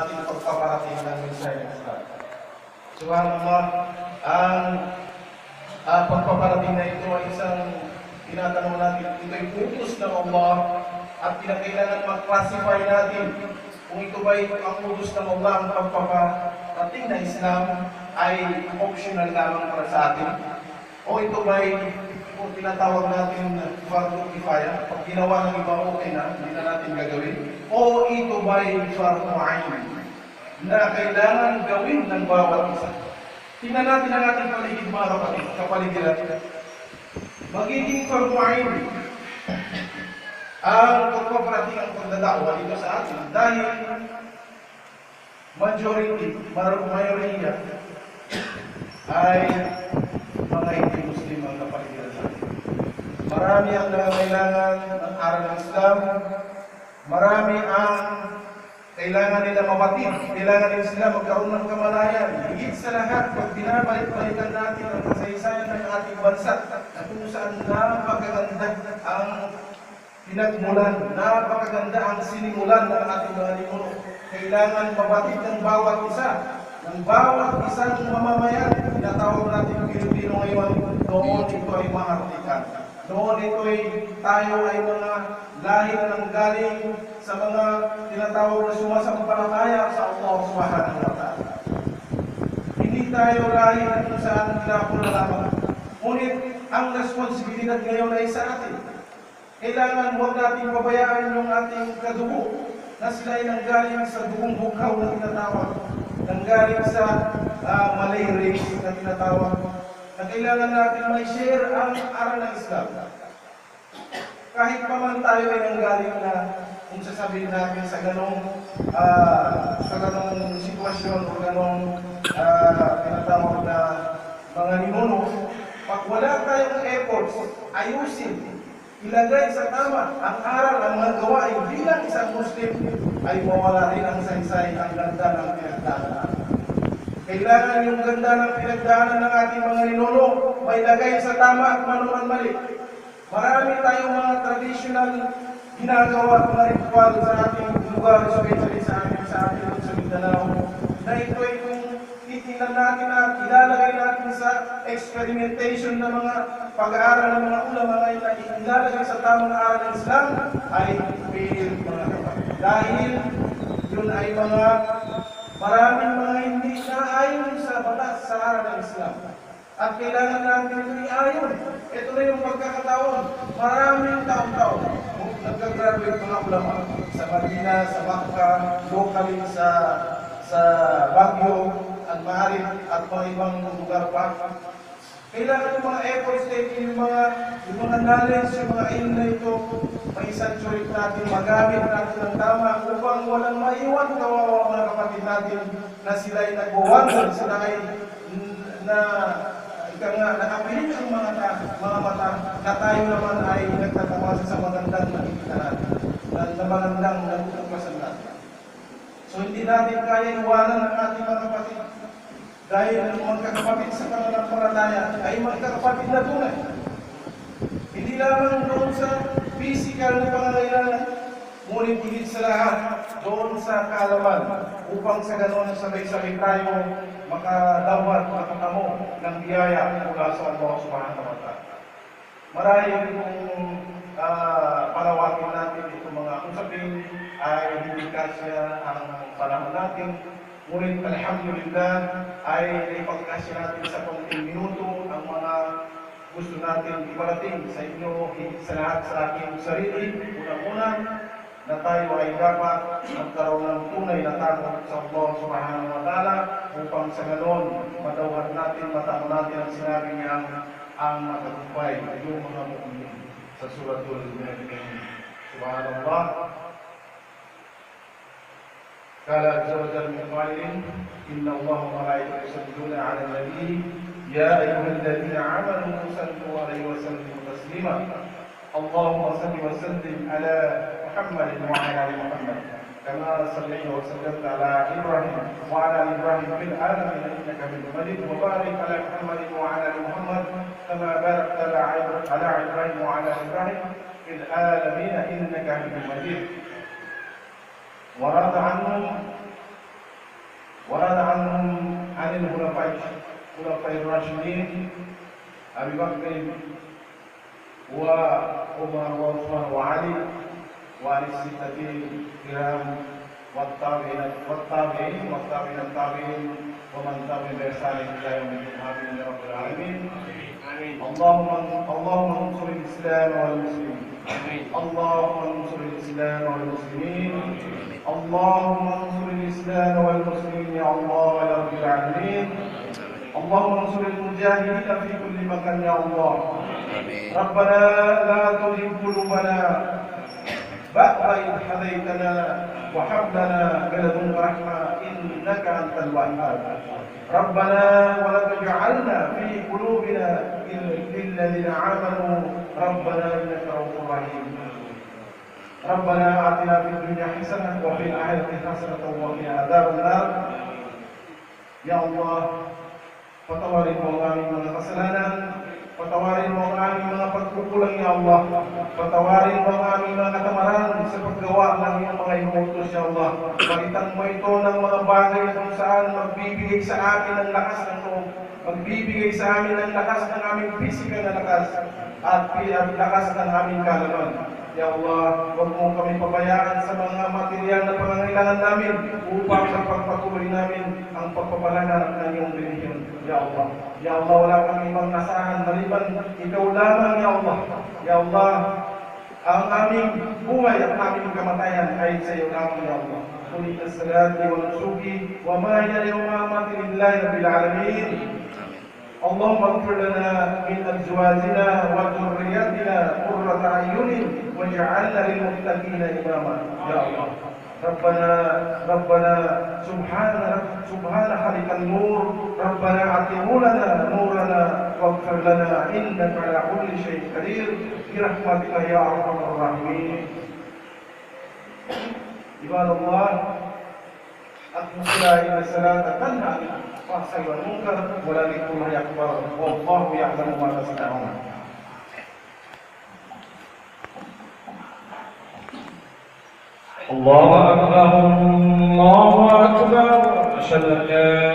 ating pagpaparating ng mensahe ng Islam. Subhanallah, ang pagpaparating na ito ay isang tinatanong natin, ito ay utos ng Allah at pinakailangan mag-classify natin kung ito ba ang utos ng Allah, ang pagpaparating na Islam ay optional lamang para sa atin, o ito ba kung tinatawag natin fardu kifaya, pag ginawa ng iba okay na, hindi na natin gagawin, o ito ba fardu ayn na kailangan gawin ng bawat isa. Tingnan natin ang ating paligid, mga kapatid, kapaligiran. Magiging fardu ayn ang pagpaparating ang pagdadawa dito sa atin dahil mayorya ay mga hindi Muslim ang kapaligiran natin. Marami ang nangangailangan ng aral ng Islam, marami ang kailangan nila mabatid, kailangan nila sila magkaroon ng kamalayan. Higit sa lahat, pag binabalik-balikan natin ang kasaysayan ng ating bansa, na kung saan napakaganda ang pinagmulan, napakaganda ang sinimulan ng ating mga ninuno. Kailangan mabatid ng bawat isa, ng bawat isang mamamayan. Tinatawag natin Pilipino ngayon, noon ito ay mahartikan. Noon ito ay tayo ay mga lahi na nanggaling sa mga tinatawag na sumasampalataya sa Allah Subhanahu wa Ta'ala. Hindi tayo lahi na kung saan pinapula lamang. Ngunit ang responsibilidad ngayon ay sa atin. Kailangan huwag natin pabayaan yung ating kadugo na sila ay nanggaling sa dugong bukaw na tinatawag, nanggaling sa Malay race na tinatawag, na kailangan natin may share ang aral ng Islam. Kahit pa man tayo ay nanggaling na, kung sasabihin natin sa ganong sitwasyon o ganong tinatawag na mga ninuno, pag wala tayong efforts, ayusin, ilagay sa tama ang aral, ang mga gawain bilang isang Muslim, ay mawala rin ang saysay, ang ganda ng pinagdaanan. Kailangan yung ganda ng pinagdaanan ng ating mga ninuno may lagay sa tama at manuman mali. Marami tayong mga traditional ginagawa, mga ritual sa ating lugar, especially sa ating sa Mindanao, na ito ay kung titingnan natin at ilalagay natin sa experimentation ng mga pag-aaral ng mga ulama ngayon na ilalagay sa tamang aral ng Islam ay fail, mga kapatid. Dahil yun ay maraming mga hindi naayon sa batas sa aral ng Islam. At kailangan natin ito iayon. Ito na yung pagkakataon. Maraming taon-taon nagka-graduate mga ulama sa Madina, sa Makkah, locally sa Baguio, at Maharib at mga ibang lugar pa. Kailangan yung mga efforts natin, yung mga knowledge, yung mga aim na ito, may saturate natin, magamit natin ng tama upang walang maiwan kawawa mga kapatid natin na sila ay nagwawalan, sila ay nakapilit ang mga mata na tayo naman ay nagtatawasa sa magandang nakikita natin, na magandang nagtutuklasan natin. So hindi natin kaya iwanan ang ating mga kapatid. Dahil ang magkakapatid sa pananampalataya ay magkakapatid na tunay. Hindi lamang doon sa physical na pangangailangan, ngunit higit sa lahat doon sa kaalaman, upang sa ganoon sabay-sabay tayo makadawat, makatamo ng biyaya mula sa Allah Subhanahu wa Ta'ala. Marahil kung palawakin natin itong mga usapin ay hindi kasya ang panahon natin. Ngunit alhamdulillah ay naipagkasya natin sa konting minuto ang mga gusto natin iparating sa inyo, higit sa lahat sa aking sarili. Unang-una na tayo ay dapat magkaroon ng tunay na takot sa Allah Subhanahu wa Ta'ala upang sa ganon matawad natin, matamo natin ang sinabi niya ang matagumpay yung mga mu'min sa suratul Mu'min. Subhanallah. قال عز وجل من قائل إن الله وملائكته يصلون على النبي يا أيها الذين آمنوا صلوا عليه وسلموا تسليما اللهم صل وسلم على محمد وعلى آل محمد كما صليت وسلمت على إبراهيم وعلى آل إبراهيم في العالمين إنك حميد مجيد وبارك على محمد وعلى آل محمد كما باركت على إبراهيم وعلى آل إبراهيم في العالمين إنك حميد مجيد ورد عنه خلفاء الراشدين أبي بكر وعمر وعثمان وعلي وعن الستة الكرام والتابعين التابعين ومن تبع بإحسان إلى يوم الدين آمين يا رب العالمين. اللهم انصر الإسلام والمسلمين. اللهم انصر الإسلام والمسلمين. اللهم انصر الإسلام والمسلمين يا الله يا رب العالمين. اللهم انصر المجاهدين في كل مكان يا الله. ربنا لا تزغ قلوبنا بعد إذ هديتنا وهب لنا من لدنك رحمة إنك أنت الوهاب. ربنا ولا تجعلنا في قلوبنا للذين آمنوا ربنا إنك رؤوف رحيم. ربنا آتنا في الدنيا حسنة وفي الآخرة حسنة وقنا عذاب النار. Ya Allah, patawarin mo ang aming mga kasalanan, patawarin mo ang aming mga pagkukulang, Ya Allah, patawarin mo ang aming mga katamaran sa paggawa ng iyong mga inuutos, Ya Allah. Palitan mo ito ng mga bagay na kung saan magbibigay sa amin ng lakas ng loob, magbibigay sa amin ng lakas ng aming pisikal na lakas at lakas ng aming kaalaman. Ya Allah, huwag mo kami pabayaan sa mga material na pangangailangan namin upang mapagpatuloy namin ang pagpapalaganap ng iyong relihiyon. Ya Allah, wala kami ibang nasahan maliban ikaw lamang, Ya Allah. Ya Allah, ang aming buhay at aming kamatayan ay sa iyo lamang, Ya Allah. Kulit na salati wa nusuki wa mahayari wa mamati lillahi rabbil alamin. اللهم اغفر لنا من ازواجنا وذرياتنا قرة اعين واجعلنا للمتقين اماما يا الله. ربنا سبحان خالق النور. ربنا اعطه لنا نورنا واغفر لنا انك على كل شيء قدير برحمتك يا ارحم الراحمين. عباد الله، أقم الصلاة تنهى عن الفحشاء والمنكر ولذكر الله أكبر والله يعلم ما تصنعون. الله أكبر الله أكبر. أشهد أن لا